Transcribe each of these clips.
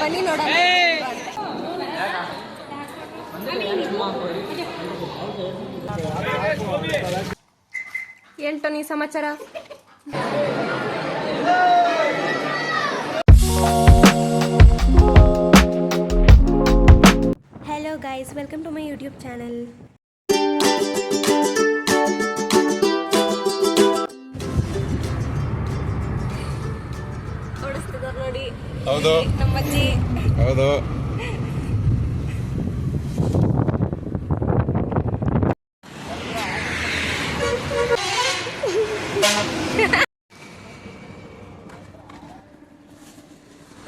ಬನ್ನಿ ನೋಡೋಣ. ಏನ್ ಟೋನಿ ಸಮಾಚಾರ? Hello guys, welcome to my YouTube channel. ಓಡಿಸ್ತಿದ್ದಾರೆ ನೋಡಿ. ಹೌದು ನಮ್ಮಜ್ಜಿ. ಹೌದು.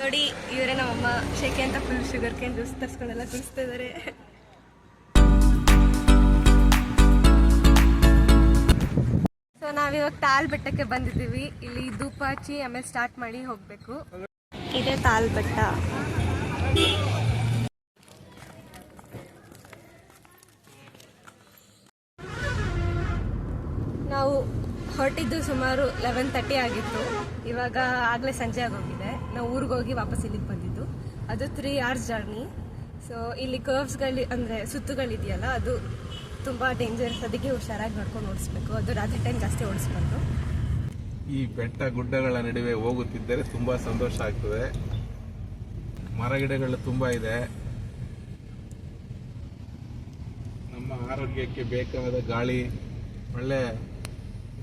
ನೋಡಿ ಇವರೇ ನಮ್ಮಮ್ಮ. ಶೇಕೆ ಅಂತ ಫುಲ್ ಶುಗರ್ ಕೇನ್ ಜ್ಯೂಸ್ ತರ್ಸ್ಕೊಂಡೆಲ್ಲ ಕುಡಿಸ್ತಾ ಇದಾರೆ. ಸೊ ನಾವಿವಾಗ ತಾಲ್ ಬೆಟ್ಟಕ್ಕೆ ಬಂದಿದ್ದೀವಿ. ಇಲ್ಲಿ ಧೂಪ ಹಚ್ಚಿ ಆಮೇಲೆ ಸ್ಟಾರ್ಟ್ ಮಾಡಿ ಹೋಗ್ಬೇಕು. ಇದೇ ತಾಲ್ ಬೆಟ್ಟ. ನಾವು ಹೊರಟಿದ್ದು ಸುಮಾರು 11:30 ಆಗಿತ್ತು. ಇವಾಗ ಆಗಲೇ ಸಂಜೆ ಆಗೋಗಿದೆ. ನಾವು ಊರಿಗೆ ಹೋಗಿ ವಾಪಸ್ ಇಲ್ಲಿಗೆ ಬಂದಿದ್ದು. ಅದು 3 hours ಜರ್ನಿ. ಸೊ ಇಲ್ಲಿ ಕರ್ವ್ಸ್ಗಳು ಅಂದರೆ ಸುತ್ತುಗಳಿದೆಯಲ್ಲ, ಅದು ತುಂಬ ಡೇಂಜರಸ್. ಅದಕ್ಕೆ ಹುಷಾರಾಗಿ ನೋಡ್ಕೊಂಡು ಓಡಿಸ್ಬೇಕು. ಅದು ರಾತ್ರಿ ಟೈಮ್ ಜಾಸ್ತಿ ಓಡಿಸ್ಬಾರ್ದು. ಈ ಬೆಟ್ಟ ಗುಡ್ಡಗಳ ನಡುವೆ ಹೋಗುತ್ತಿದ್ದರೆ ತುಂಬಾ ಸಂತೋಷ ಆಗ್ತದೆ. ಮರಗಿಡಗಳು ತುಂಬಾ ಇದೆ. ನಮ್ಮ ಆರೋಗ್ಯಕ್ಕೆ ಬೇಕಾದ ಗಾಳಿ, ಒಳ್ಳೆ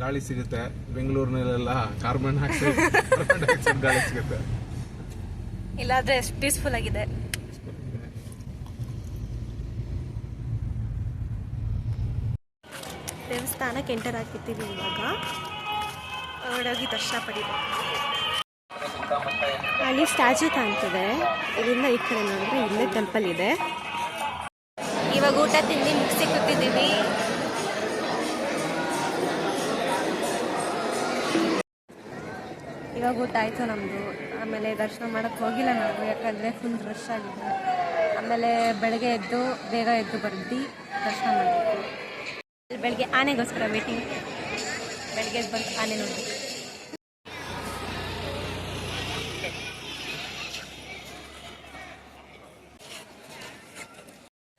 ಗಾಳಿ ಸಿಗುತ್ತೆ. ಬೆಂಗಳೂರಿನಲ್ಲೆಲ್ಲ ಕಾರ್ಬನ್ ಡೈಆಕ್ಸೈಡ್ ಗಾಳಿ ಸಿಗುತ್ತೆ. ಇಲ್ಲಾದ್ರೆ ಪೀಸ್ಫುಲ್ ಆಗಿದೆ. ದೇವಸ್ಥಾನಕ್ಕೆ ಎಂಟರ್ ಆಗಿರ್ತೀವಿ. ಇವಾಗ ಹೊರಡೋಗಿ ದರ್ಶನ ಪಡಿಬೇಕು. ಅಲ್ಲಿ ಸ್ಟ್ಯಾಚ್ಯೂ ಕಾಣ್ತದೆ. ಇಲ್ಲಿಂದ ಈ ಕಡೆ ನೋಡಿದ್ರೆ ಇಲ್ಲೇ ಟೆಂಪಲ್ ಇದೆ. ಇವಾಗ ಊಟ ತಿಂಡಿ ಮುಗಿಸಿ ಕೂತಿದ್ದೀವಿ. ಇವಾಗ ಊಟ ಆಯಿತು ನಮ್ಮದು. ಆಮೇಲೆ ದರ್ಶನ ಮಾಡೋಕ್ಕೆ ಹೋಗಿಲ್ಲ ನಾವು, ಯಾಕಂದರೆ ಫುಲ್ ರಶ್ ಆಗಿದೆ. ಆಮೇಲೆ ಬೆಳಗ್ಗೆ ಎದ್ದು ಬೇಗ ಎದ್ದು ಬರ್ದು ದರ್ಶನ ಮಾಡಬೇಕು. ಬೆಳಗ್ಗೆ ಆನೆಗೋಸ್ಕರ ವೇಟಿಂಗ್. ಬೆಳಗ್ಗೆ ಎದ್ದು ಬಂದು ಆನೆ ನೋಡಬೇಕು.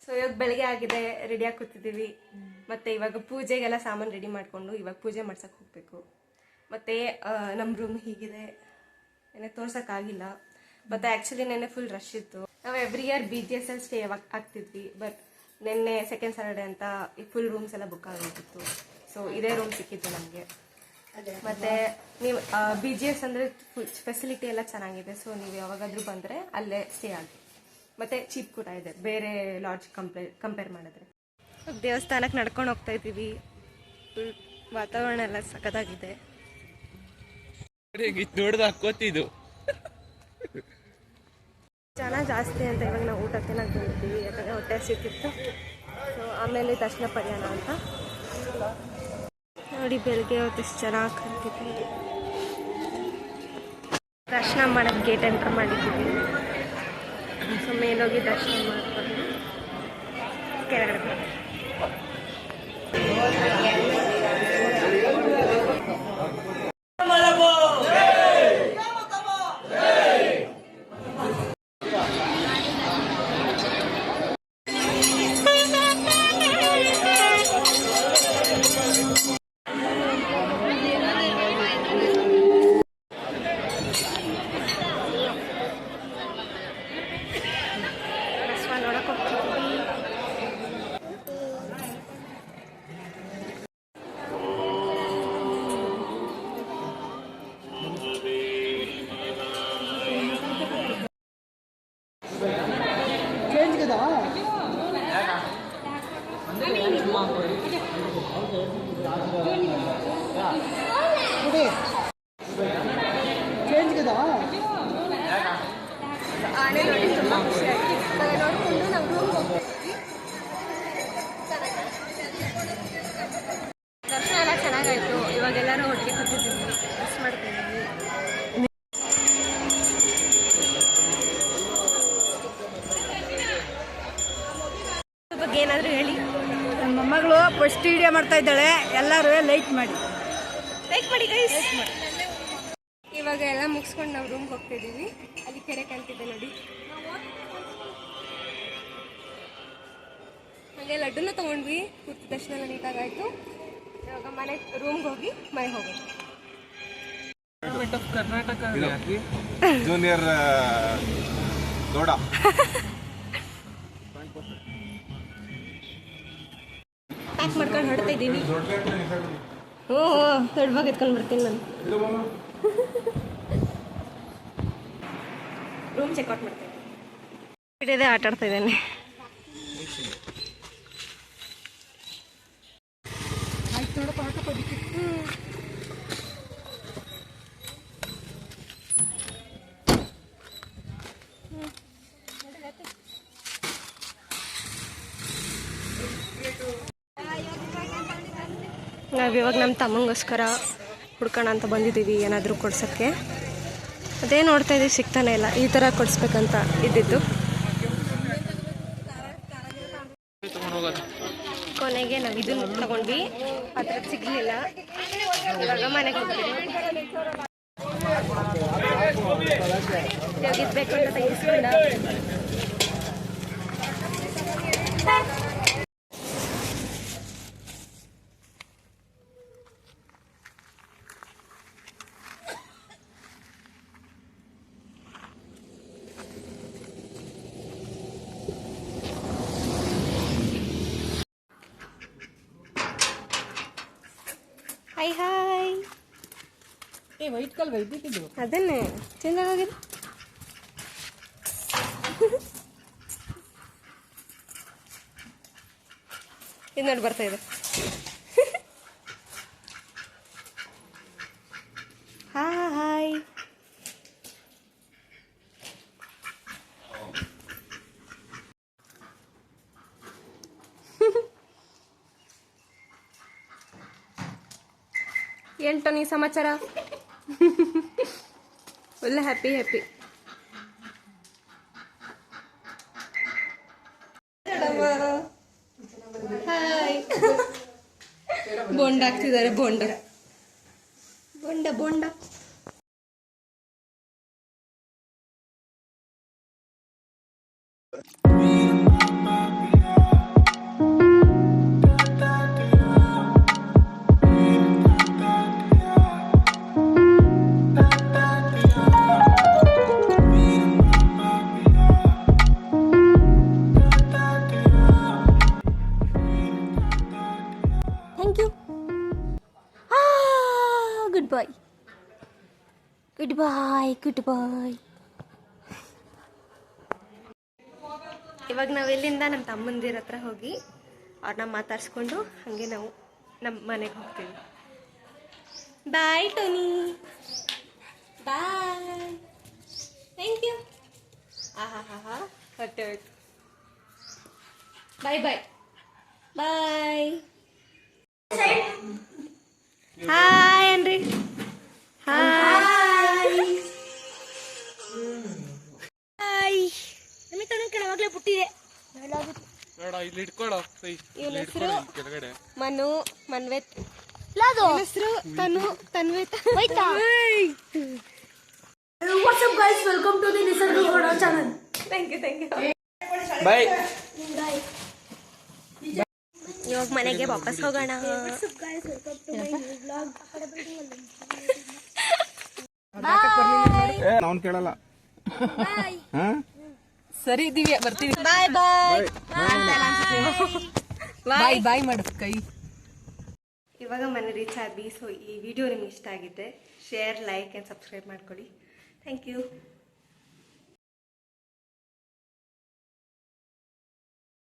ಸೊ ಇವಾಗ ಬೆಳಗ್ಗೆ ಆಗಿದೆ, ರೆಡಿಯಾಗಿ ಕೂತಿದ್ದೀವಿ. ಮತ್ತು ಇವಾಗ ಪೂಜೆಗೆಲ್ಲ ಸಾಮಾನು ರೆಡಿ ಮಾಡಿಕೊಂಡು ಇವಾಗ ಪೂಜೆ ಮಾಡ್ಸಕ್ಕೆ ಹೋಗಬೇಕು. ಮತ್ತು ನಮ್ಮ ರೂಮ್ ಹೀಗಿದೆ. ನೆನ್ನೆ ತೋರ್ಸೋಕ್ಕಾಗಿಲ್ಲ. ಮತ್ತು ಆ್ಯಕ್ಚುಲಿ ನೆನ್ನೆ ಫುಲ್ ರಶ್ ಇತ್ತು. ನಾವು ಎವ್ರಿ ಇಯರ್ BGSL ಸ್ಟೇ ಆಗ್ತಿದ್ವಿ. ಬಟ್ ನೆನ್ನೆ ಸೆಕೆಂಡ್ ಸ್ಯಾಟರ್ಡೆ ಅಂತ ಈ ಫುಲ್ ರೂಮ್ಸ್ ಎಲ್ಲ ಬುಕ್ ಆಗೋಗಿತ್ತು. ಸೊ ಇದೇ ರೂಮ್ ಸಿಕ್ಕಿತ್ತು ನಮಗೆ. ಮತ್ತು ನೀವು BGS ಅಂದರೆ ಫುಲ್ ಫೆಸಿಲಿಟಿ ಎಲ್ಲ ಚೆನ್ನಾಗಿದೆ. ಸೊ ನೀವು ಯಾವಾಗಾದರೂ ಬಂದರೆ ಅಲ್ಲೇ ಸ್ಟೇ ಆಗಿ. ಮತ್ತು ಚೀಪ್ ಕೂಡ ಇದೆ ಬೇರೆ ಲಾಡ್ಜ್ ಕಂಪೇರ್ ಮಾಡಿದ್ರೆ. ದೇವಸ್ಥಾನಕ್ಕೆ ನಡ್ಕೊಂಡು ಹೋಗ್ತಾ ಇದ್ದೀವಿ. ಫುಲ್ ವಾತಾವರಣ ಎಲ್ಲ ಸಖತ್ತಾಗಿದೆ. ಜನ ಜಾಸ್ತಿ ಅಂತ ಇವಾಗ ನಾವು ಊಟ ತಿನ್ನಕ್ಕೆ ಬಂದಿದ್ದೀವಿ. ಯಾಕಂದರೆ ಹೊಟ್ಟೆ ಸಿಕ್ಕಿತ್ತು. ಸೊ ಆಮೇಲೆ ದರ್ಶನ ಪಡೆಯೋಣ ಅಂತ ನೋಡಿ. ಬೆಳಗ್ಗೆ ಹೊತ್ತು ಎಷ್ಟು ಚೆನ್ನಾಗಿ ಕಾಣ್ತಿದ್ವಿ. ದರ್ಶನ ಮಾಡೋಕ್ಕೆ ಗೇಟ್ ಎಂಟರ್ ಮಾಡಿದ್ದೀವಿ. ಸೊ ಮೇಲೋಗಿ ದರ್ಶನ ಮಾಡ್ಕೊಂಡು ಕೆಳಗಡೆ ಬರ್ತೀವಿ. ಆನೆ ನೋಡಿ ತುಂಬ ಖುಷಿ ಆಯ್ತು. ನೋಡಿಕೊಂಡು ನಾವು ರೂಮ್ ಹೋಗ್ತೀವಿ. ದರ್ಶನ ಎಲ್ಲ ಚೆನ್ನಾಗಾಯ್ತು. ಇವಾಗೆಲ್ಲರೂ ಒಟ್ಟಿಗೆ ಕೂತಿದ್ದೀವಿ, ಮಿಸ್ ಮಾಡ್ತಿದ್ದೀವಿ. ಬಗ್ಗೆ ಏನಾದರೂ ಹೇಳಿ. ನಮ್ಮ ಮೊಮ್ಮಗಳು ಫಸ್ಟ್ ವಿಡಿಯೋ ಮಾಡ್ತಾ ಇದ್ದಾಳೆ. ಎಲ್ಲರೂ ಲೈಕ್ ಮಾಡಿ ಗೈಸ್. ಇವಾಗ ಎಲ್ಲ ಮುಗಿಸ್ಕೊಂಡು ನಾವು ರೂಮ್ಗೆ ಹೋಗ್ತಿದ್ದೀವಿ. ಅಲ್ಲಿ ಕೆರೆ ಕಾಣ್ತಿದ್ದೆ ನೋಡಿ. ಹಾಗೆ ಲಡ್ಡುನ ತಗೊಂಡ್ವಿ. ಪೂರ್ತಿ ದರ್ಶನ ಎಲ್ಲ ನೀಟಾಗಾಯ್ತು. ಇವಾಗ ಮನೆ ರೂಮ್ಗೆ ಹೋಗಿ ಮನೆಗೆ ಹೋಗೋದು. ಜೂನಿಯರ್ ದೊಡ್ಡ ಪ್ಯಾಕ್ ಮಾಡ್ಕೊಂಡು ಹೊಡ್ತಾ ಇದ್ದೀವಿ. ಹ್ಞೂ ದೊಡ್ಡ ಬಾಗ ಎತ್ಕೊಂಡು ಬರ್ತೀನಿ ನಾನು. ರೂಮ್ ಚೆಕ್ಔಟ್ ಮಾಡ್ತೀನಿ. ಬಿಟ್ಟಿದೆ ಆಟ ಆಡ್ತಾ ಇದ್ದೇನೆ. ನಾವಿವಾಗ ನಮ್ಮ ತಮ್ಮಂಗೋಸ್ಕರ ಹುಡ್ಕೋಣ ಅಂತ ಬಂದಿದ್ದೀವಿ, ಏನಾದರೂ ಕೊಡ್ಸೋಕ್ಕೆ. ಅದೇ ನೋಡ್ತಾ ಇದ್ದೀವಿ, ಸಿಗ್ತಾನೆ ಇಲ್ಲ. ಈ ಥರ ಕೊಡಿಸ್ಬೇಕಂತ ಇದ್ದಿದ್ದು. ಕೊನೆಗೆ ನಾವು ಇದನ್ನು ತಗೊಂಡ್ವಿ, ಅದ್ರ ಸಿಗಲಿಲ್ಲ. ಇವಾಗ ಮನೆಗೆ ಹೋಗ್ತೀವಿ. ಇವಾಗ ಬೇಕು ಅಂತ ತೆಗಿಸ್ಕೊಂಡ. Hi hi. ವೈಟ್ ಕಲ್ ವೈದ್ಯಕಿದ್ದು ಅದನ್ನೇ ಚೇಂಜ್ ಆಗೋಗಿದೆ. ಇದು ನೋಡಿ ಬರ್ತಾ ಇದೆ. ಹಾಯ್. ಎಂಟು ನೀ ಸಮಾಚಾರ. ಒಳ್ಳೆ ಹ್ಯಾಪಿ ಹಾಯ್. ಬೋಂಡ ಹಾಕ್ತಿದ್ದಾರೆ. Bonda. Thank you. Good bye. ಇವಾಗ ನಾವು ಇಲ್ಲಿಂದ ನಮ್ಮ ತಮ್ಮಂದಿರ ಹತ್ರ ಹೋಗಿ ಅವ್ರನ್ನ ಮಾತಾಡ್ಸ್ಕೊಂಡು ಹಾಗೆ ನಾವು ನಮ್ಮ ಮನೆಗೆ ಹೋಗ್ತೀವಿ. Bye Tony. Bye. Thank you. ಹೊಟ್ಟೆ ಹೋಯ್ತು. ಬಾಯ್. ಹಾಯ್ ಅನ್ರಿ. ಕೆಳವಾಗ್ಲೇ ಬಿಟ್ಟಿದೆ. ಇವನ ಹೆಸರು ಮನು ಮನ್ವೇತ್. ಹೆಸರು ತನ್ವೇತ್. What's up guys, welcome to the Nisarg Ghoda channel. Thank you. ಬಾಯ್. ಇವಾಗ ಮನೆಗೆ ವಾಪಸ್ ಹೋಗೋಣ. What's up guys, welcome to my new vlog. ನಾವ್ ಕೇಳಲ್ಲ. ಸರಿ ದಿವ್ಯಾ ಬರ್ತೀವಿ. ಬಾಯ್. ಬಾಯ್ ಮಾಡು ಕೈ. ಇವಾಗ ಮನೆ ರೀಚ್ ಆದ್ವಿ. ಸೊ ಈ ವಿಡಿಯೋ ನಿಮ್ಗೆ ಇಷ್ಟ ಆಗಿದ್ದೆ ಶೇರ್, ಲೈಕ್ ಆ್ಯಂಡ್ ಸಬ್ಸ್ಕ್ರೈಬ್ ಮಾಡ್ಕೊಳ್ಳಿ. Thank you.